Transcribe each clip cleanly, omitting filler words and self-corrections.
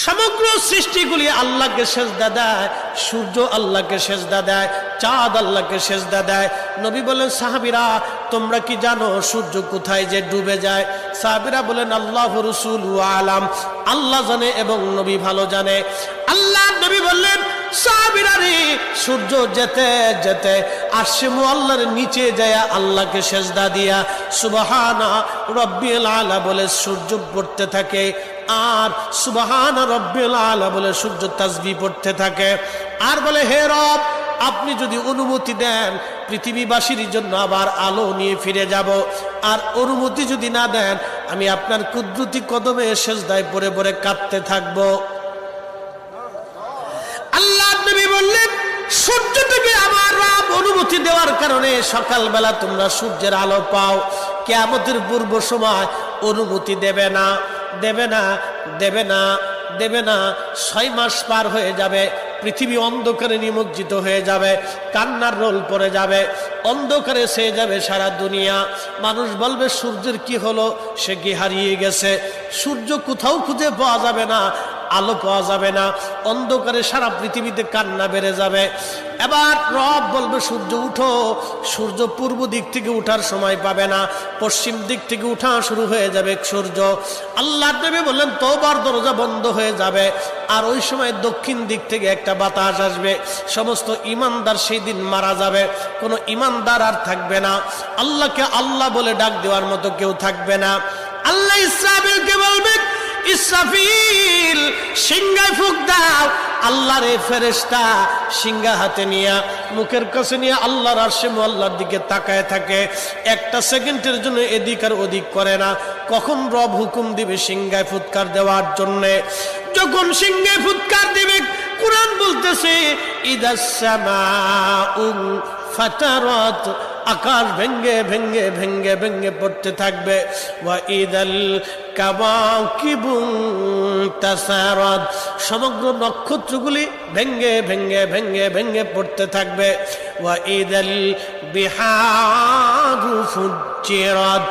সমগ্র সৃষ্টিগুলি আল্লাহকে সেজদা দেয়, সূর্য আল্লাহকে সেজদা দেয়, চাঁদ আল্লাহকে সেজদা দেয়। নবী বলেন, সাহাবীরা তোমরা কি জানো সূর্য কোথায় যে ডুবে যায়? সাহাবীরা বলেন, আল্লাহু রাসূলু আলাম, আল্লাহ জানে এবং নবী ভালো জানে। আল্লাহ নবী বললেন, সাহাবীরা রে, সূর্য যেতে যেতে আরশে মুআল্লার নিচে যায় আল্লাহকে সেজদা দিয়া সুবহানা রাব্বিল আলা বলে সূর্য পড়তে থাকে, আর সুবহান রাব্বিল আলা বলে সূর্য তাসবিহ পড়তে থাকে, আর বলে, হে রব, আপনি যদি অনুমতি দেন পৃথিবীবাসীর জন্য আবার আলো নিয়ে ফিরে যাব, আর অনুমতি যদি না দেন আমি আপনার কুদরতি কদমে সেজদায় পড়ে পড়ে কাঁদতে থাকব। আল্লাহ নবী বললেন, সূর্য থেকে আমার রব অনুমতি দেওয়ার কারণে সকালবেলা তোমরা সূর্যের আলো পাও। কিয়ামতের পূর্ব সময় অনুমতি দেবে না, দেবে না, দেবে না, দেবে না। 6 মাস পার হয়ে যাবে, পৃথিবী অন্ধকারে নিমজ্জিত হয়ে যাবে, কান্নার রোল পড়ে যাবে, অন্ধকারে ছেয়ে যাবে সারা দুনিয়া। মানুষ বলবে, সূর্যের কি হলো? সে কি হারিয়ে গেছে? সূর্য কোথাও খুঁজে পাওয়া যাবে না, আলো পাওয়া যাবে না, অন্ধকারে সারা পৃথিবীতে কান্না বেড়ে যাবে। এবার রব বলবে, সূর্য উঠো। সূর্য পূর্ব দিক থেকে উঠার সময় পাবে না, পশ্চিম দিক থেকে উঠা শুরু হয়ে যাবে সূর্য। আল্লাহ নবী বললেন, তওবার দরজা বন্ধ হয়ে যাবে, আর ওই সময় দক্ষিণ দিক থেকে একটা বাতাস আসবে। সমস্ত ইমানদার সেই দিন মারা যাবে, কোনো ইমানদার আর থাকবে না, আল্লাহকে আল্লাহ বলে ডাক দেওয়ার মতো কেউ থাকবে না। আল্লাহ ইসরাফিলকে বলবেন, ইসরাফিল সিংহায় ফুঁক দাও। আল্লাহর এই ফেরেশতা সিংহা হাতে নিয়ে মুখের কাছে নিয়ে আল্লাহর আরশে মুআল্লার দিকে তাকায় থাকে, একটা সেকেন্ডের জন্য এদিক আর ওদিক করে না। কখন রব হুকুম দিবে সিংহায় ফুৎকার দেওয়ার জন্যে, যখন সিংহায় ফুৎকার দিবে, কুরআন বলতেছে, ইদাস সামাউ ফাতারাত, আকাশ ভেঙ্গে ভেঙ্গে ভেঙ্গে ভেঙ্গে পড়তে থাকবে। ওয়া ইদাল কাওয়াকিবু তাসারাত, সমগ্র নক্ষত্রগুলি ভেঙ্গে ভেঙ্গে ভেঙ্গে ভেঙ্গে পড়তে থাকবে। ওয়া ইদাল বিহারু ফুজ্জিরাত,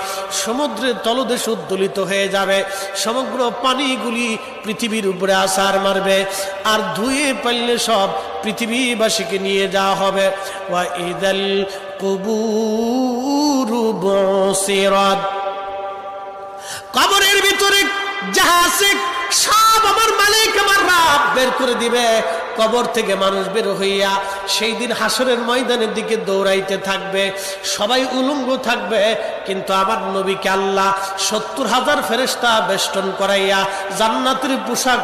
সমুদ্রের তলদেশ উদ্দোলিত হয়ে যাবে, সমগ্র পানিগুলি পৃথিবীর উপরে আছাড় মারবে, আর ধুয়ে পারলে সব পৃথিবীবাসীকে নিয়ে যাওয়া হবে। ওয়া ইদাল কুবুরু বুসিরাত, কবরের ভিতরে যাহা আছে সব আমার মালিক আমার রব বের করে দিবে। কবর থেকে মানুষ বের হইয়া সেই দিন হাসরের ময়দানের দিকে দৌড়াইতে থাকবে, সবাই উলঙ্গ থাকবে, কিন্তু আমার নবীকে আল্লাহ 70,000 ফেরেশতা বেষ্টন করাইয়া জান্নাতের পোশাক